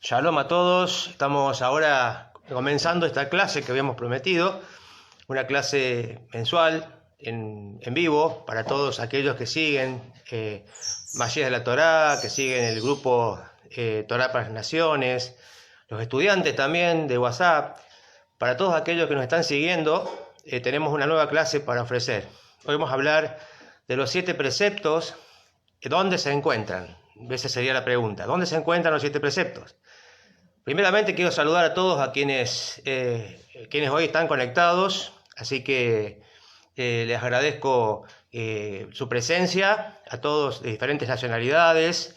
Shalom a todos, estamos ahora comenzando esta clase que habíamos prometido, una clase mensual en vivo para todos aquellos que siguen Mashiach de la Torá, que siguen el grupo Torá para las Naciones, los estudiantes también de WhatsApp. Para todos aquellos que nos están siguiendo, tenemos una nueva clase para ofrecer. Hoy vamos a hablar de los 7 preceptos. ¿Dónde se encuentran? Esa sería la pregunta. ¿Dónde se encuentran los 7 preceptos? Primeramente quiero saludar a todos a quienes hoy están conectados, así que les agradezco su presencia, a todos de diferentes nacionalidades,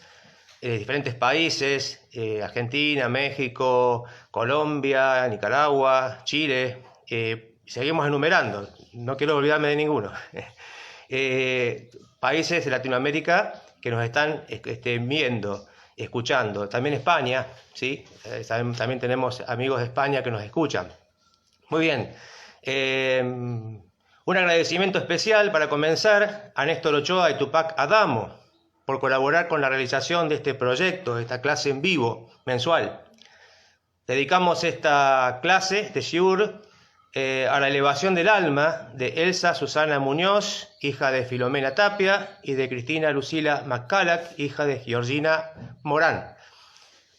de diferentes países, Argentina, México, Colombia, Nicaragua, Chile, seguimos enumerando, no quiero olvidarme de ninguno. Países de Latinoamérica que nos están viendo, escuchando, también España, ¿sí? También tenemos amigos de España que nos escuchan. Muy bien, un agradecimiento especial para comenzar a Néstor Ochoa y Tupac Adamo por colaborar con la realización de este proyecto, de esta clase en vivo mensual. Dedicamos esta clase, este shiur, a la elevación del alma de Elsa Susana Muñoz, hija de Filomena Tapia, y de Cristina Lucila McCulloch, hija de Georgina Morán.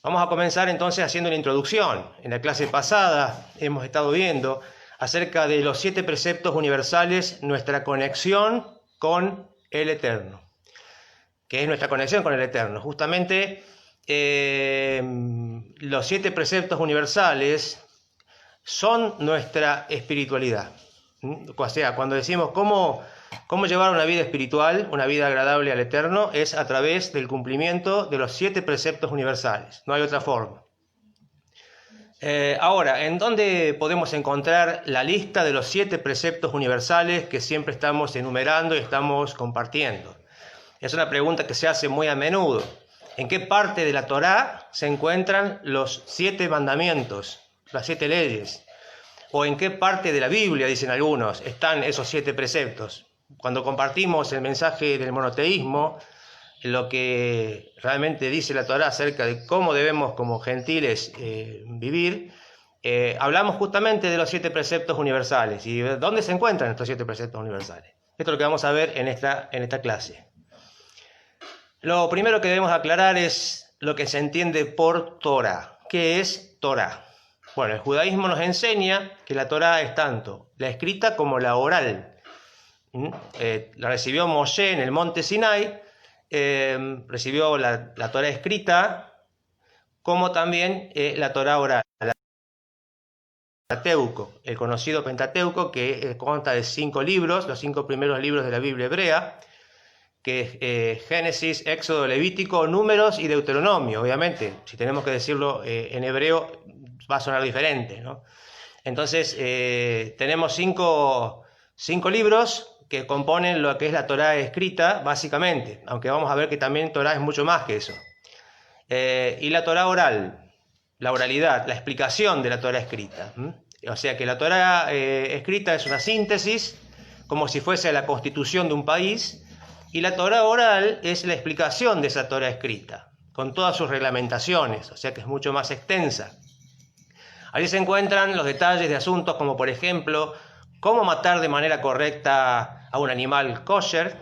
Vamos a comenzar entonces haciendo una introducción. En la clase pasada hemos estado viendo acerca de los 7 preceptos universales, nuestra conexión con el Eterno. ¿Qué es nuestra conexión con el Eterno? Justamente los 7 preceptos universales son nuestra espiritualidad. O sea, cuando decimos cómo llevar una vida espiritual, una vida agradable al Eterno, es a través del cumplimiento de los 7 preceptos universales. No hay otra forma. Ahora, ¿en dónde podemos encontrar la lista de los 7 preceptos universales que siempre estamos enumerando y estamos compartiendo? Es una pregunta que se hace muy a menudo. ¿En qué parte de la Torá se encuentran los 7 mandamientos? Las 7 leyes, o en qué parte de la Biblia, dicen algunos, están esos 7 preceptos. Cuando compartimos el mensaje del monoteísmo, lo que realmente dice la Torá acerca de cómo debemos como gentiles vivir, hablamos justamente de los 7 preceptos universales. ¿Y dónde se encuentran estos 7 preceptos universales? Esto es lo que vamos a ver en esta clase. Lo primero que debemos aclarar es lo que se entiende por Torá. ¿Qué es Torá? Bueno, el judaísmo nos enseña que la Torá es tanto la escrita como la oral. La recibió Moshe en el monte Sinai, recibió la Torá escrita, como también la Torá oral. El Pentateuco, el conocido Pentateuco, que consta de 5 libros, los 5 primeros libros de la Biblia hebrea, que es Génesis, Éxodo, Levítico, Números y Deuteronomio. Obviamente, si tenemos que decirlo en hebreo, va a sonar diferente, ¿no? Entonces, tenemos 5 libros que componen lo que es la Torá escrita, básicamente, aunque vamos a ver que también Torá es mucho más que eso. Y la Torá oral, la oralidad, la explicación de la Torá escrita. O sea que la Torá escrita es una síntesis, como si fuese la constitución de un país, y la Torá oral es la explicación de esa Torá escrita, con todas sus reglamentaciones, o sea que es mucho más extensa. Allí se encuentran los detalles de asuntos como, por ejemplo, cómo matar de manera correcta a un animal kosher,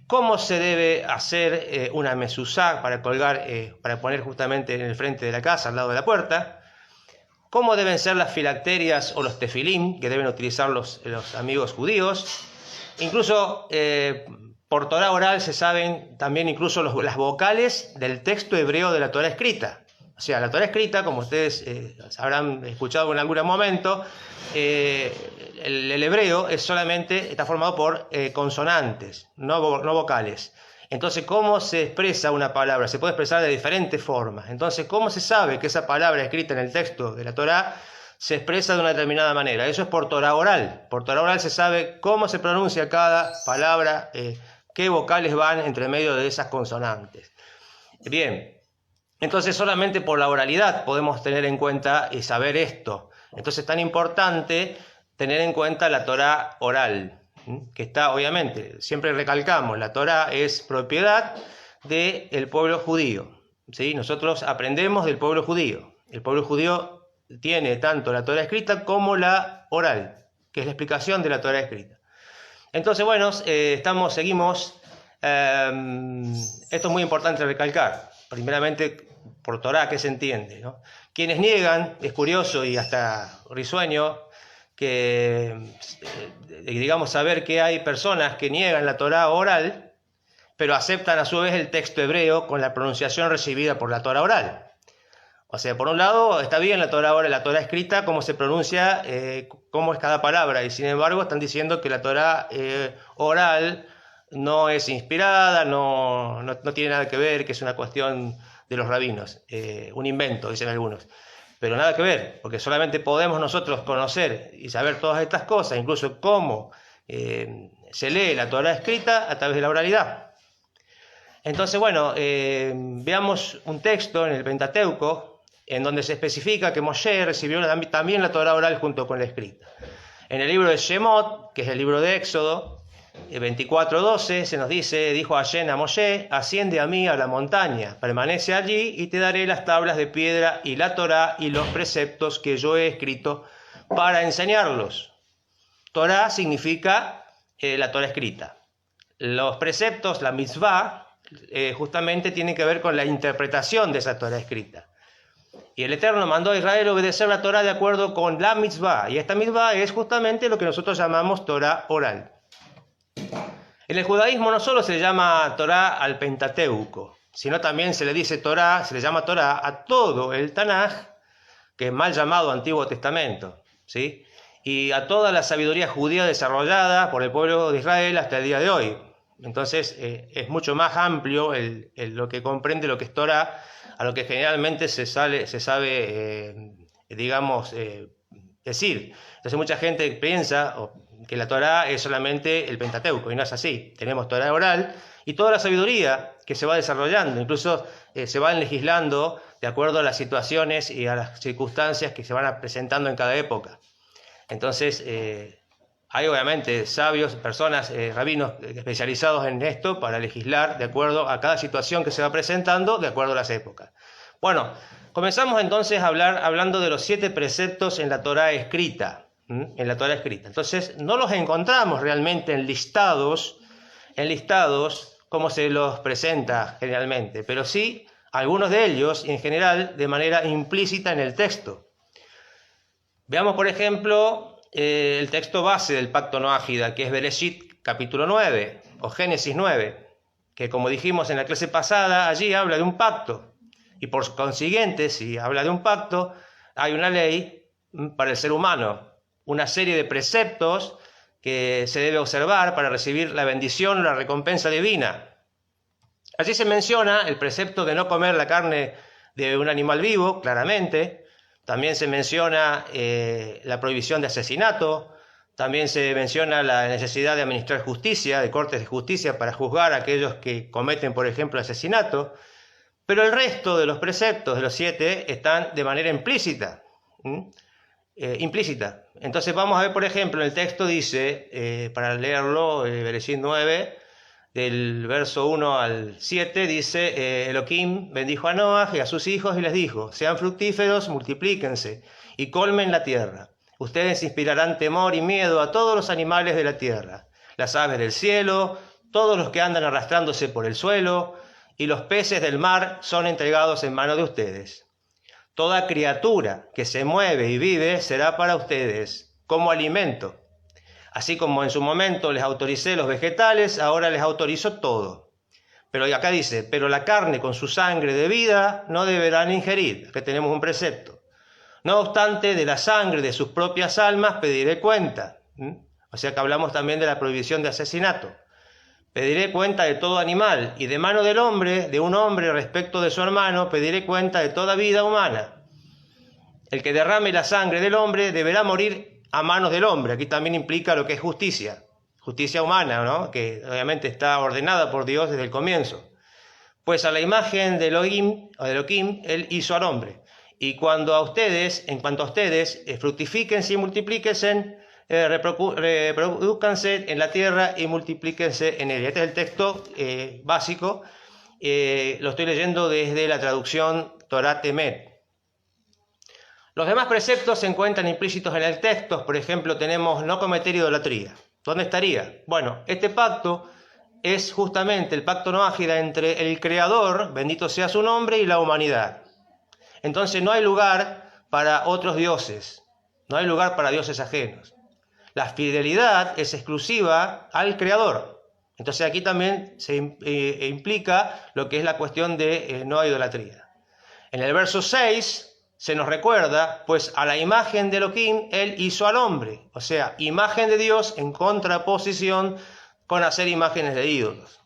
cómo se debe hacer una mezuzá para colgar, para poner justamente en el frente de la casa, al lado de la puerta, cómo deben ser las filacterias o los tefilín que deben utilizar los amigos judíos. Incluso por Torá oral se saben también incluso las vocales del texto hebreo de la Torá escrita. O sea, la Torá escrita, como ustedes habrán escuchado en algún momento, el hebreo está formado por consonantes, no vocales. Entonces, ¿cómo se expresa una palabra? Se puede expresar de diferentes formas. Entonces, ¿cómo se sabe que esa palabra escrita en el texto de la Torá se expresa de una determinada manera? Eso es por Torá oral. Por Torá oral se sabe cómo se pronuncia cada palabra, qué vocales van entre medio de esas consonantes. Bien. Entonces solamente por la oralidad podemos tener en cuenta y saber esto. Entonces es tan importante tener en cuenta la Torá oral, que está, obviamente, siempre recalcamos, la Torá es propiedad del pueblo judío. ¿sí? Nosotros aprendemos del pueblo judío. El pueblo judío tiene tanto la Torá escrita como la oral, que es la explicación de la Torá escrita. Entonces, bueno, seguimos. Esto es muy importante recalcar. Primeramente, por Torá, ¿qué se entiende, ¿no? Quienes niegan, es curioso y hasta risueño, que digamos saber que hay personas que niegan la Torá oral, pero aceptan a su vez el texto hebreo con la pronunciación recibida por la Torá oral. O sea, por un lado está bien la Torá oral, la Torá escrita, cómo se pronuncia, cómo es cada palabra, y sin embargo están diciendo que la Torá oral no es inspirada, no tiene nada que ver, que es una cuestión de los rabinos, un invento, dicen algunos. Pero nada que ver, porque solamente podemos nosotros conocer y saber todas estas cosas, incluso cómo se lee la Torá escrita a través de la oralidad. Entonces, bueno, veamos un texto en el Pentateuco, en donde se especifica que Moshe recibió también la Torá oral junto con la escrita. En el libro de Shemot, que es el libro de Éxodo, 24:12, se nos dice, dijo Hashem a Moshe, asciende a mí a la montaña, permanece allí y te daré las tablas de piedra y la Torá y los preceptos que yo he escrito para enseñarlos. Torá significa la Torá escrita. Los preceptos, la mitzvah, justamente tienen que ver con la interpretación de esa Torá escrita. Y el Eterno mandó a Israel obedecer la Torá de acuerdo con la mitzvah. Y esta mitzvah es justamente lo que nosotros llamamos Torá oral. En el judaísmo no solo se le llama Torá al Pentateuco, sino también se le dice Torá, se le llama Torá a todo el Tanaj, que es mal llamado Antiguo Testamento, ¿sí? Y a toda la sabiduría judía desarrollada por el pueblo de Israel hasta el día de hoy. Entonces es mucho más amplio lo que comprende lo que es Torá, a lo que generalmente se sabe decir. Entonces mucha gente piensa que la Torá es solamente el Pentateuco, y no es así. Tenemos Torá oral y toda la sabiduría que se va desarrollando, incluso se van legislando de acuerdo a las situaciones y a las circunstancias que se van presentando en cada época. Entonces hay obviamente sabios, personas, rabinos especializados en esto para legislar de acuerdo a cada situación que se va presentando, de acuerdo a las épocas. Bueno, comenzamos entonces a hablando de los 7 preceptos en la Torá escrita. Entonces no los encontramos realmente enlistados como se los presenta generalmente, pero sí algunos de ellos, en general, de manera implícita en el texto. Veamos, por ejemplo, el texto base del pacto noájida, que es Bereshit capítulo 9, o Génesis 9, que como dijimos en la clase pasada, allí habla de un pacto, y por consiguiente, si habla de un pacto, hay una ley para el ser humano, una serie de preceptos que se debe observar para recibir la bendición o la recompensa divina. Allí se menciona el precepto de no comer la carne de un animal vivo, claramente. También se menciona la prohibición de asesinato. También se menciona la necesidad de administrar justicia, de cortes de justicia para juzgar a aquellos que cometen, por ejemplo, asesinato. Pero el resto de los preceptos, de los 7, están de manera implícita. Entonces vamos a ver, por ejemplo, en el texto dice, para leerlo, Bereshit 9, del verso 1 al 7, dice, Elohim bendijo a Noaj y a sus hijos y les dijo, sean fructíferos, multiplíquense y colmen la tierra. Ustedes inspirarán temor y miedo a todos los animales de la tierra, las aves del cielo, todos los que andan arrastrándose por el suelo, y los peces del mar son entregados en manos de ustedes. Toda criatura que se mueve y vive será para ustedes como alimento. Así como en su momento les autoricé los vegetales, ahora les autorizo todo. Pero acá dice, pero la carne con su sangre de vida no deberán ingerir. Aquí tenemos un precepto. No obstante, de la sangre de sus propias almas pediré cuenta. O sea que hablamos también de la prohibición de asesinato. Pediré cuenta de todo animal, y de mano del hombre, de un hombre respecto de su hermano, pediré cuenta de toda vida humana. El que derrame la sangre del hombre deberá morir a manos del hombre. Aquí también implica lo que es justicia humana, ¿no? Que obviamente está ordenada por Dios desde el comienzo. Pues a la imagen de Elohim, Él hizo al hombre. Y en cuanto a ustedes, fructifíquense y multiplíquense, reproduzcanse en la tierra y multiplíquense en ella. Este es el texto básico, Lo estoy leyendo desde la traducción Torah Temet. Los demás preceptos se encuentran implícitos en el texto. Por ejemplo, tenemos no cometer idolatría. ¿Dónde estaría? Bueno, este pacto es justamente el pacto noágida entre el Creador, bendito sea su nombre, y la humanidad. Entonces no hay lugar para otros dioses, no hay lugar para dioses ajenos. La fidelidad es exclusiva al Creador. Entonces aquí también se implica lo que es la cuestión de no idolatría. En el verso 6 se nos recuerda, pues a la imagen de Elohim él hizo al hombre, o sea, imagen de Dios en contraposición con hacer imágenes de ídolos.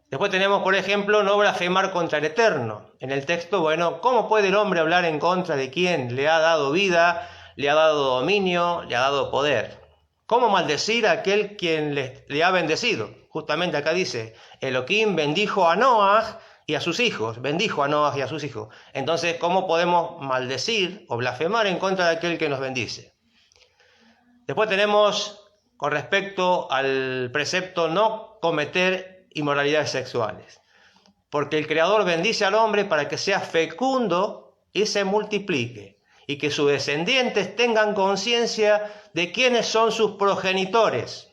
Después tenemos, por ejemplo, no blasfemar contra el Eterno. En el texto, bueno, ¿cómo puede el hombre hablar en contra de quien le ha dado vida, le ha dado dominio, le ha dado poder? ¿Cómo maldecir a aquel quien le ha bendecido? Justamente acá dice, Elohim bendijo a Noaj y a sus hijos, bendijo a Noaj y a sus hijos. Entonces, ¿cómo podemos maldecir o blasfemar en contra de aquel que nos bendice? Después tenemos, con respecto al precepto, no cometer inmoralidades sexuales. Porque el Creador bendice al hombre para que sea fecundo y se multiplique, y que sus descendientes tengan conciencia de quiénes son sus progenitores.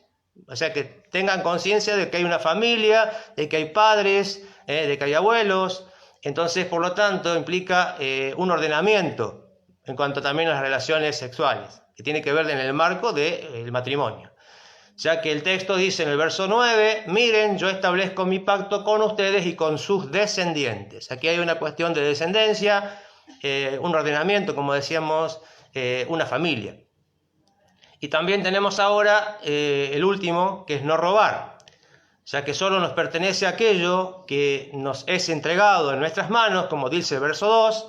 O sea, que tengan conciencia de que hay una familia, de que hay padres, de que hay abuelos. Entonces, por lo tanto, implica un ordenamiento en cuanto también a las relaciones sexuales, que tiene que ver en el marco del matrimonio. Ya que el texto dice en el verso 9, miren, yo establezco mi pacto con ustedes y con sus descendientes. Aquí hay una cuestión de descendencia, un ordenamiento, como decíamos, una familia. Y también tenemos ahora el último, que es no robar, ya que solo nos pertenece aquello que nos es entregado en nuestras manos, como dice el verso 2,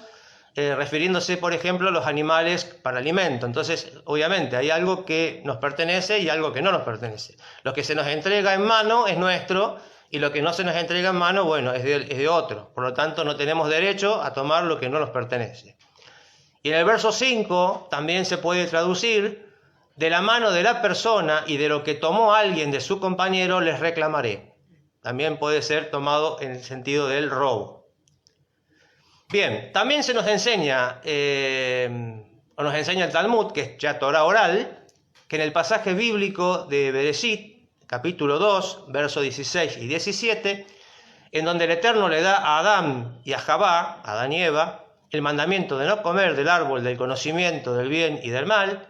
refiriéndose, por ejemplo, a los animales para alimento. Entonces, obviamente, hay algo que nos pertenece y algo que no nos pertenece. Lo que se nos entrega en mano es nuestro, y lo que no se nos entrega en mano, bueno, es de otro. Por lo tanto, no tenemos derecho a tomar lo que no nos pertenece. Y en el verso 5 también se puede traducir, de la mano de la persona y de lo que tomó alguien de su compañero les reclamaré. También puede ser tomado en el sentido del robo. Bien, también se nos enseña, o nos enseña el Talmud, que es ya Torah oral, que en el pasaje bíblico de Bereshit, capítulo 2, versos 16 y 17, en donde el Eterno le da a Adán y a Javá, Adán y Eva, el mandamiento de no comer del árbol del conocimiento del bien y del mal,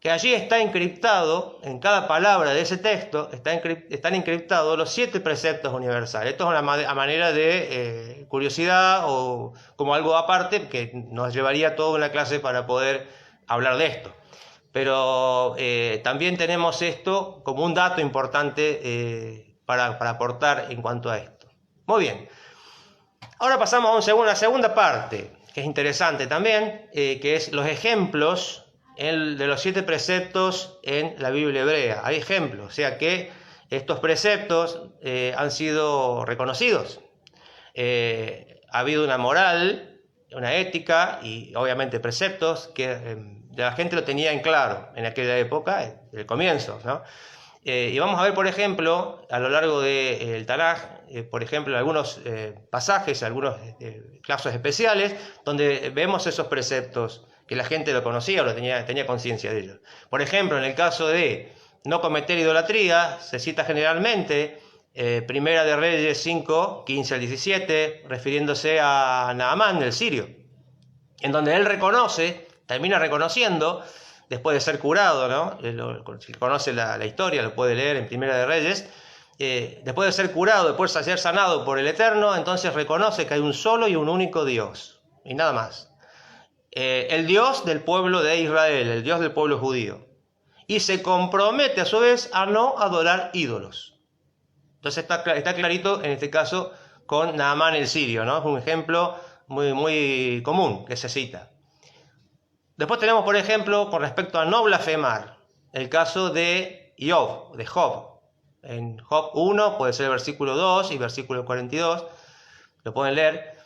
que allí está encriptado, en cada palabra de ese texto, están encriptados los 7 preceptos universales. Esto es una manera de curiosidad o como algo aparte, que nos llevaría toda una clase para poder hablar de esto. Pero también tenemos esto como un dato importante para aportar en cuanto a esto. Muy bien. Ahora pasamos a una segunda parte, que es interesante también, que es los ejemplos de los 7 preceptos en la Biblia hebrea. Hay ejemplos, o sea que estos preceptos han sido reconocidos. Ha habido una moral, una ética y obviamente preceptos que la gente lo tenía en claro en aquella época, el comienzo, ¿no? Y vamos a ver, por ejemplo, a lo largo del Tanaj, por ejemplo, algunos pasajes, algunos casos especiales, donde vemos esos preceptos que la gente lo conocía o tenía conciencia de ellos. Por ejemplo, en el caso de no cometer idolatría, se cita generalmente Primera de Reyes 5, 15 al 17, refiriéndose a Naamán, el sirio, en donde él termina reconociendo, después de ser curado, ¿no? Si conoce la historia, lo puede leer en Primera de Reyes, después de ser curado, después de ser sanado por el Eterno, entonces reconoce que hay un solo y un único Dios, y nada más. El Dios del pueblo de Israel, el Dios del pueblo judío, y se compromete a su vez a no adorar ídolos. Entonces está clarito en este caso con Naamán el sirio, ¿no? Es un ejemplo muy, muy común que se cita. Después tenemos, por ejemplo, con respecto a no blasfemar, el caso de Job. En Job 1 puede ser el versículo 2 y versículo 42, lo pueden leer.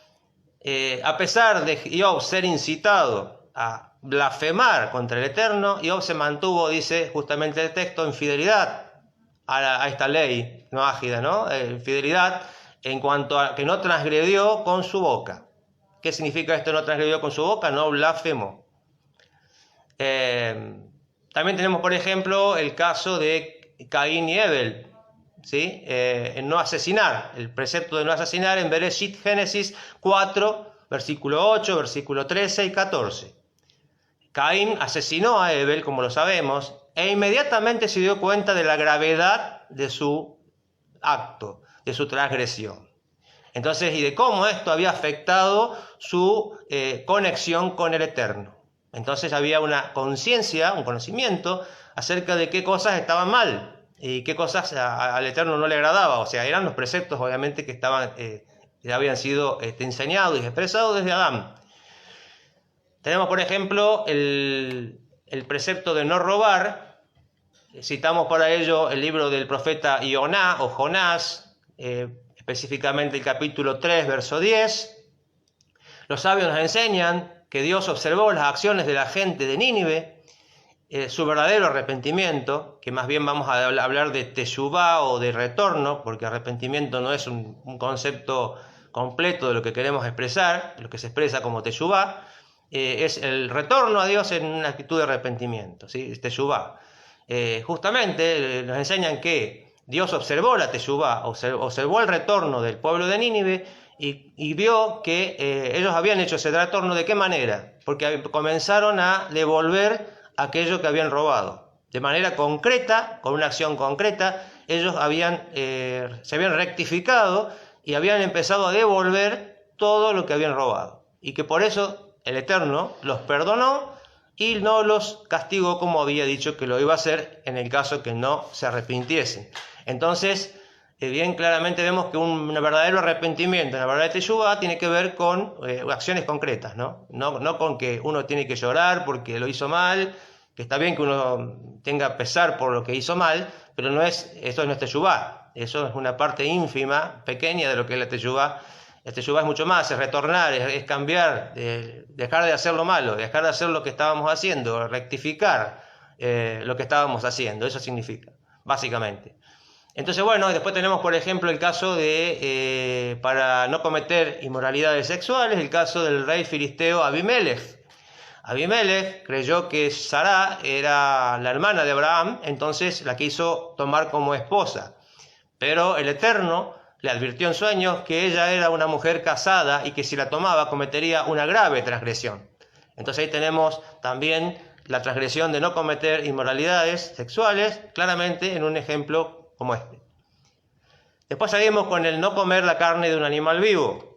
A pesar de Job ser incitado a blasfemar contra el Eterno, Job se mantuvo, dice justamente el texto, en fidelidad a esta ley noágida, ¿no? En fidelidad en cuanto a que no transgredió con su boca. ¿Qué significa esto, no transgredió con su boca? No blasfemó. También tenemos, por ejemplo, el caso de Caín y Abel, ¿sí? En no asesinar, el precepto de no asesinar en Bereshit, Génesis 4, versículo 8, versículo 13 y 14. Caín asesinó a Abel, como lo sabemos, e inmediatamente se dio cuenta de la gravedad de su acto, de su transgresión. Entonces, y de cómo esto había afectado su conexión con el Eterno. Entonces había una conciencia, un conocimiento acerca de qué cosas estaban mal y qué cosas al Eterno no le agradaba. O sea, eran los preceptos obviamente que estaban, habían sido enseñados y expresados desde Adán. Tenemos, por ejemplo, el precepto de no robar. Citamos para ello el libro del profeta Ioná o Jonás, específicamente el capítulo 3, verso 10. Los sabios nos enseñan que Dios observó las acciones de la gente de Nínive, su verdadero arrepentimiento, que más bien vamos a hablar de teshuvá o de retorno, porque arrepentimiento no es un concepto completo de lo que queremos expresar, lo que se expresa como teshuvá, es el retorno a Dios en una actitud de arrepentimiento, ¿sí? Teshuvá. Justamente nos enseñan que Dios observó la teshuvá, observó el retorno del pueblo de Nínive y vio que ellos habían hecho ese retorno. ¿De qué manera? Porque comenzaron a devolver aquello que habían robado. De manera concreta, con una acción concreta, ellos se habían rectificado y habían empezado a devolver todo lo que habían robado. Y que por eso el Eterno los perdonó y no los castigó como había dicho que lo iba a hacer en el caso que no se arrepintiesen. Entonces, bien claramente vemos que un verdadero arrepentimiento, una verdadera teshuvá tiene que ver con acciones concretas, ¿no? No con que uno tiene que llorar porque lo hizo mal, que está bien que uno tenga pesar por lo que hizo mal, pero eso no es teshuvá, eso es una parte ínfima, pequeña de lo que es la teshuvá. La teshuvá es mucho más, es retornar, es cambiar, dejar de hacer lo malo, dejar de hacer lo que estábamos haciendo, rectificar lo que estábamos haciendo, eso significa, básicamente. Entonces, bueno, después tenemos, por ejemplo, el caso de, para no cometer inmoralidades sexuales, el caso del rey filisteo Abimelech. Abimelech creyó que Sará era la hermana de Abraham, entonces la quiso tomar como esposa. Pero el Eterno le advirtió en sueños que ella era una mujer casada y que si la tomaba cometería una grave transgresión. Entonces ahí tenemos también la transgresión de no cometer inmoralidades sexuales, claramente en un ejemplo como este. Después seguimos con el no comer la carne de un animal vivo.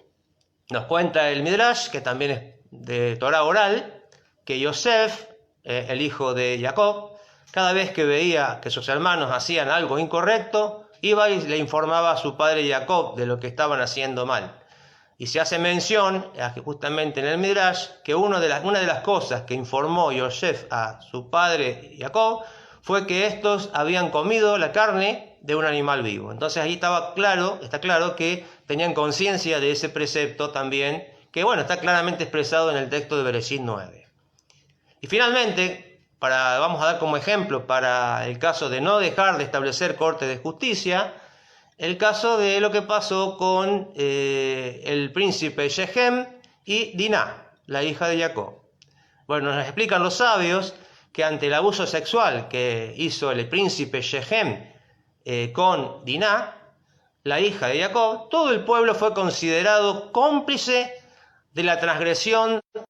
Nos cuenta el Midrash, que también es de Torah oral, que Yosef, el hijo de Jacob, cada vez que veía que sus hermanos hacían algo incorrecto, iba y le informaba a su padre Jacob de lo que estaban haciendo mal. Y se hace mención, justamente en el Midrash, que una de las cosas que informó Yosef a su padre Jacob fue que estos habían comido la carne de un animal vivo. Entonces ahí está claro que tenían conciencia de ese precepto también, que bueno, está claramente expresado en el texto de Bereshit 9. Y finalmente, vamos a dar como ejemplo para el caso de no dejar de establecer corte de justicia, el caso de lo que pasó con el príncipe Shechem y Diná, la hija de Jacob. Bueno, nos explican los sabios que ante el abuso sexual que hizo el príncipe Shechem con Diná, la hija de Jacob, todo el pueblo fue considerado cómplice de la transgresión de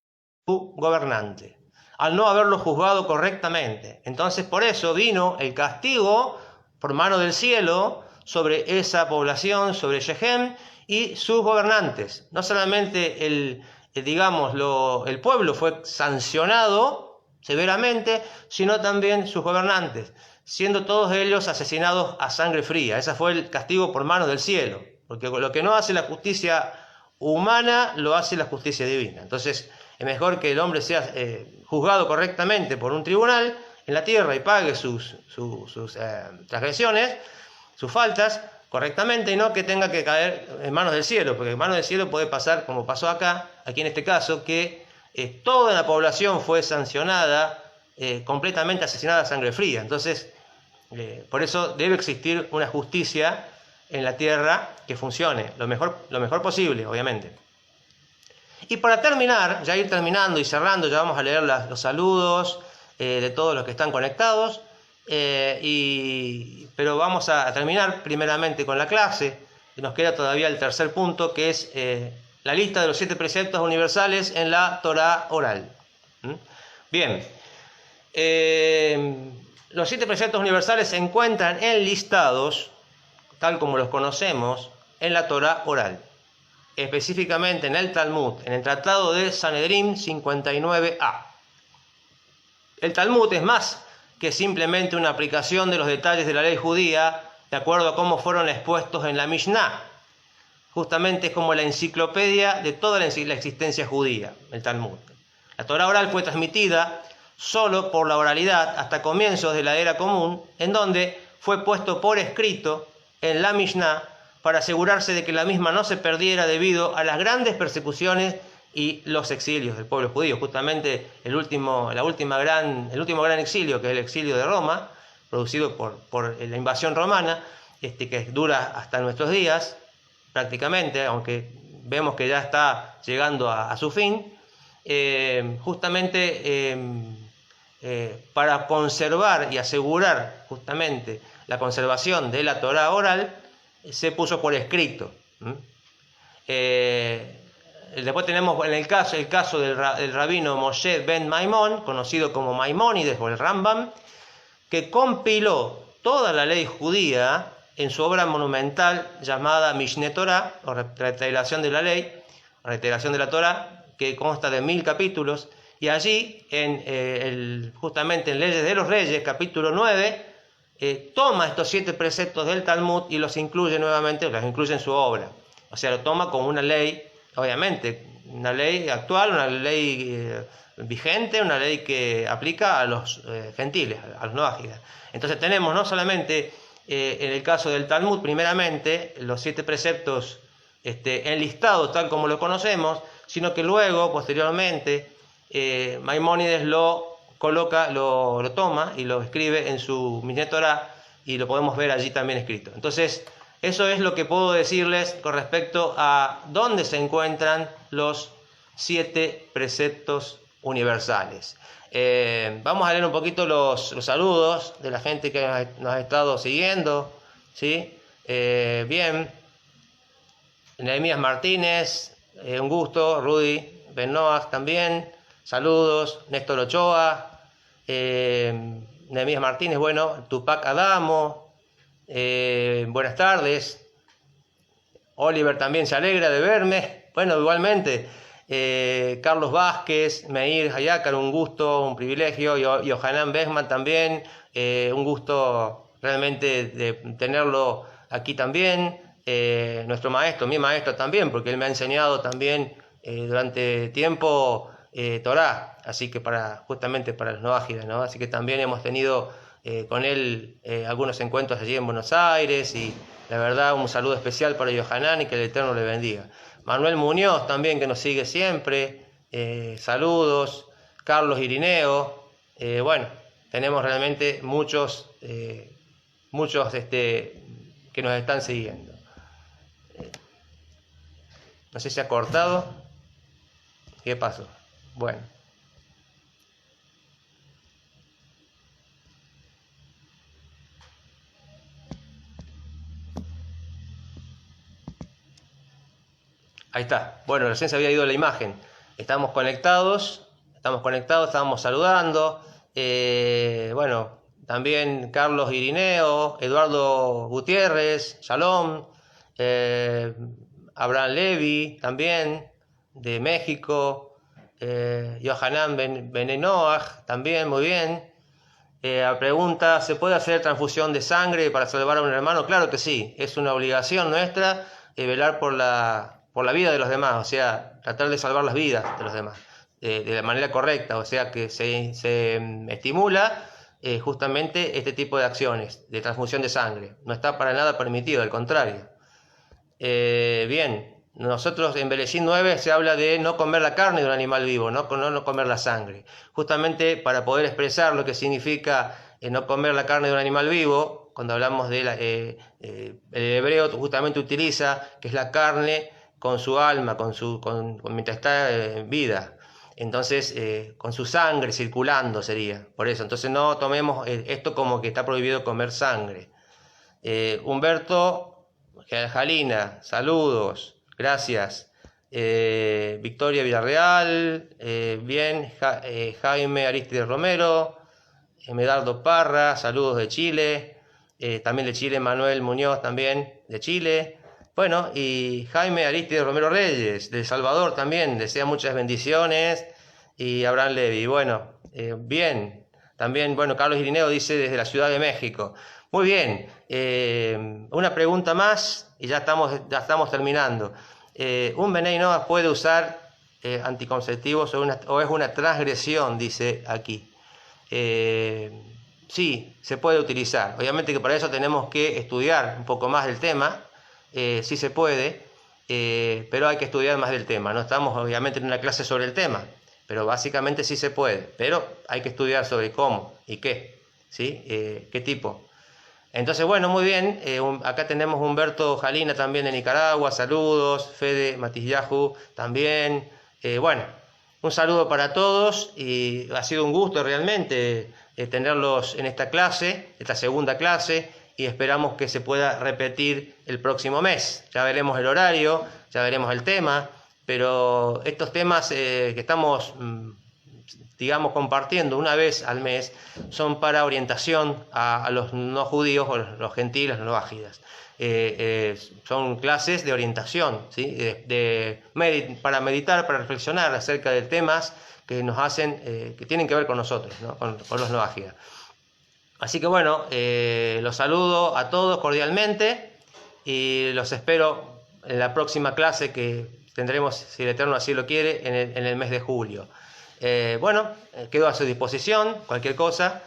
su gobernante, al no haberlo juzgado correctamente. Entonces por eso vino el castigo por mano del cielo sobre esa población, sobre Shechem y sus gobernantes. No solamente el pueblo fue sancionado severamente, sino también sus gobernantes, siendo todos ellos asesinados a sangre fría. Ese fue el castigo por mano del cielo, porque lo que no hace la justicia humana, lo hace la justicia divina. Entonces es mejor que el hombre sea juzgado correctamente por un tribunal en la tierra y pague sus transgresiones, sus faltas correctamente, y no que tenga que caer en manos del cielo, porque en manos del cielo puede pasar como pasó aquí en este caso, que toda la población fue sancionada, completamente asesinada a sangre fría. Entonces, por eso debe existir una justicia en la tierra que funcione lo mejor posible, obviamente. Y para terminar, ya ir terminando y cerrando, ya vamos a leer los saludos de todos los que están conectados, pero vamos a terminar primeramente con la clase. Nos queda todavía el tercer punto, que es la lista de los 7 preceptos universales en la Torá oral. Bien, los 7 preceptos universales se encuentran enlistados, tal como los conocemos, en la Torá oral, específicamente en el Talmud, en el Tratado de Sanedrín 59a. El Talmud es más que simplemente una aplicación de los detalles de la ley judía de acuerdo a cómo fueron expuestos en la Mishnah. Justamente es como la enciclopedia de toda la existencia judía, el Talmud. La Torá oral fue transmitida solo por la oralidad hasta comienzos de la era común, en donde fue puesto por escrito en la Mishnah para asegurarse de que la misma no se perdiera debido a las grandes persecuciones y los exilios del pueblo judío. Justamente el último gran exilio, que es el exilio de Roma, producido por la invasión romana, que dura hasta nuestros días, prácticamente, aunque vemos que ya está llegando a su fin, justamente para conservar y asegurar justamente la conservación de la Torá oral, se puso por escrito. Después tenemos el caso del rabino Moshe ben Maimón, conocido como Maimónides o el Rambam, que compiló toda la ley judía en su obra monumental llamada Mishneh Torah, o reiteración de la ley, reiteración de la Torah, que consta de 1000 capítulos, y allí, justamente en Leyes de los Reyes, capítulo 9, toma estos 7 preceptos del Talmud y los incluye nuevamente, los incluye en su obra. O sea, lo toma como una ley, obviamente, una ley actual, una ley vigente, una ley que aplica a los gentiles, a los noágidas. Entonces tenemos no solamente en el caso del Talmud, primeramente, los 7 preceptos enlistados tal como lo conocemos, sino que luego, posteriormente, Maimónides lo coloca, lo toma y lo escribe en su Mishneh Torah, y lo podemos ver allí también escrito. Entonces, eso es lo que puedo decirles con respecto a dónde se encuentran los 7 preceptos universales. Vamos a leer un poquito los saludos de la gente que nos ha estado siguiendo, ¿sí? Bien, Nehemías Martínez, un gusto. Rudy Benoach también, saludos. Néstor Ochoa, Nehemías Martínez, bueno, Tupac Adamo, buenas tardes. Oliver también se alegra de verme, bueno, igualmente. Carlos Vázquez, Meir Hayakar, un gusto, un privilegio. Y Johanan Beckman también, un gusto realmente de tenerlo aquí también. Nuestro maestro, mi maestro también, porque él me ha enseñado también durante tiempo Torá, así que justamente para los noágidas, ¿no? Así que también hemos tenido con él algunos encuentros allí en Buenos Aires, y la verdad un saludo especial para Johanan y que el Eterno le bendiga. Manuel Muñoz también, que nos sigue siempre, saludos. Carlos Irineo, bueno, tenemos realmente muchos que nos están siguiendo. No sé si ha cortado. ¿Qué pasó? Bueno. Ahí está. Bueno, recién se había ido la imagen. Estamos conectados, estábamos saludando. Bueno, también Carlos Irineo, Eduardo Gutiérrez, Shalom, Abraham Levy también, de México, Johanan Benenoach también, muy bien. Pregunta, ¿se puede hacer transfusión de sangre para salvar a un hermano? Claro que sí, es una obligación nuestra velar por la vida de los demás, o sea, tratar de salvar las vidas de los demás de la manera correcta, o sea que se estimula justamente este tipo de acciones de transfusión de sangre. No está para nada permitido, al contrario. Bien, nosotros en Bereshit 9 se habla de no comer la carne de un animal vivo, no comer la sangre, justamente para poder expresar lo que significa no comer la carne de un animal vivo, cuando hablamos de el hebreo justamente utiliza que es la carne con su alma, mientras está en vida. Entonces, con su sangre circulando sería, por eso. Entonces no tomemos esto como que está prohibido comer sangre. Humberto Jalina, saludos, gracias. Victoria Villarreal, bien. Jaime Aristides Romero, Medardo Parra, saludos de Chile. También de Chile Manuel Muñoz, también de Chile. Bueno, y Jaime Aristides Romero Reyes, de El Salvador también, desea muchas bendiciones. Y Abraham Levy, bueno, bien. También, bueno, Carlos Irineo dice desde la Ciudad de México. Muy bien, una pregunta más y ya estamos terminando. ¿Un Bnei Noach puede usar anticonceptivos o es una transgresión? Dice aquí. Sí, se puede utilizar. Obviamente que para eso tenemos que estudiar un poco más del tema. Sí se puede, pero hay que estudiar más del tema. No estamos obviamente en una clase sobre el tema, pero básicamente sí se puede. Pero hay que estudiar sobre cómo y qué, ¿sí? ¿Qué tipo? Entonces, bueno, muy bien. Acá tenemos Humberto Jalina también de Nicaragua. Saludos. Fede Matillahu también. Bueno, un saludo para todos y ha sido un gusto realmente tenerlos en esta clase, esta segunda clase, y esperamos que se pueda repetir el próximo mes. Ya veremos el horario, ya veremos el tema, pero estos temas que estamos, digamos, compartiendo una vez al mes son para orientación a los no judíos o los gentiles, los no ágidas. Son clases de orientación, ¿sí? Para meditar, para reflexionar acerca de temas que nos hacen, que tienen que ver con nosotros, ¿no? con los no ágidas. Así que bueno, los saludo a todos cordialmente y los espero en la próxima clase que tendremos, si el Eterno así lo quiere, en el mes de julio. Bueno, quedo a su disposición, cualquier cosa.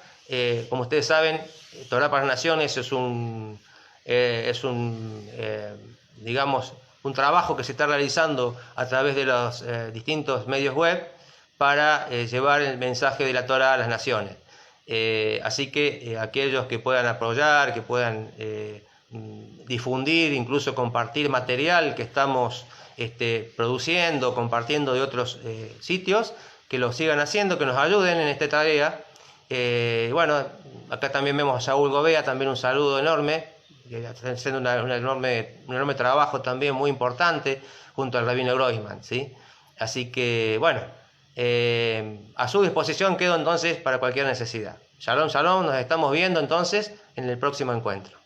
Como ustedes saben, Torá para las Naciones digamos, un trabajo que se está realizando a través de los distintos medios web para llevar el mensaje de la Torá a las naciones. Así que aquellos que puedan apoyar, que puedan difundir, incluso compartir material que estamos produciendo, compartiendo de otros sitios, que lo sigan haciendo, que nos ayuden en esta tarea. Bueno, acá también vemos a Saúl Gobea, también un saludo enorme, que está haciendo un enorme trabajo también muy importante junto al Rabino Groisman, ¿sí? Así que, bueno, a su disposición quedo entonces para cualquier necesidad. Shalom, shalom, nos estamos viendo entonces en el próximo encuentro.